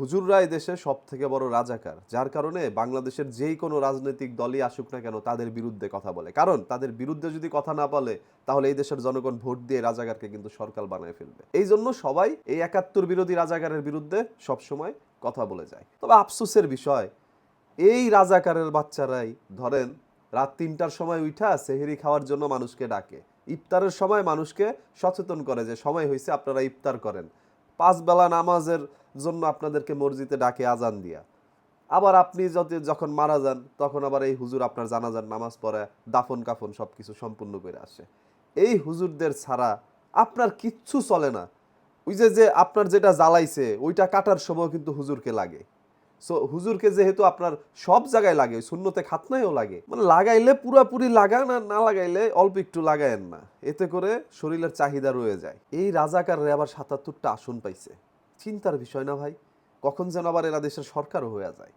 হুজুররাই দেশের সবথেকে বড় রাজাকার, যার কারণে বাংলাদেশের যেই কোনো রাজনৈতিক দলই আসুক না কেন তাদের বিরুদ্ধে কথা বলে। কারণ তাদের বিরুদ্ধে যদি কথা না বলে তাহলে এই দেশের জনগণ ভোট দিয়ে রাজাকারকে কিন্তু সরকার বানায় ফেলবে। এই জন্য সবাই এই ৭১ বিরোধী রাজাকারের বিরুদ্ধে সবসময় কথা বলে যায়। তবে আফসোসের বিষয়, এই রাজাকারের বাচ্চারাই ধরেন রাত ৩টার সময় উঠা সেহরি খাওয়ার জন্য মানুষকে ডাকে, ইফতারের সময় মানুষকে সচেতন করে যে সময় হয়েছে আপনারা ইফতার করেন, ৫ বেলা নামাজের জন্য আপনাদেরকে মসজিদে ডাকে আজান দিয়া। আবার আপনি যখন মারা যান তখন আবার এই হুজুর আপনার জানাজার নামাজ পড়ে দাফন কাফন সবকিছু সম্পূর্ণ করে আসে। এই হুজুরদের ছাড়া আপনার কিচ্ছু চলে না। ওই যে আপনার যেটা জ্বালাইছে ওইটা কাটার সময় কিন্তু হুজুরকে লাগে। সো হুজুরকে যেহেতু আপনার সব জায়গায় লাগে, সুন্নতে খাতনায়ও লাগে, মানে লাগাইলে পুরাপুরি লাগান আর না লাগাইলে অল্প একটু লাগায়েন না, এতে করে শরীরের চাহিদা রয়ে যায়। এই রাজাকাররা আবার ৭৭টা আসন পাইছে, চিন্তার বিষয় না ভাই? কখন যেন আবার এরা দেশের সরকারও হয়ে যায়।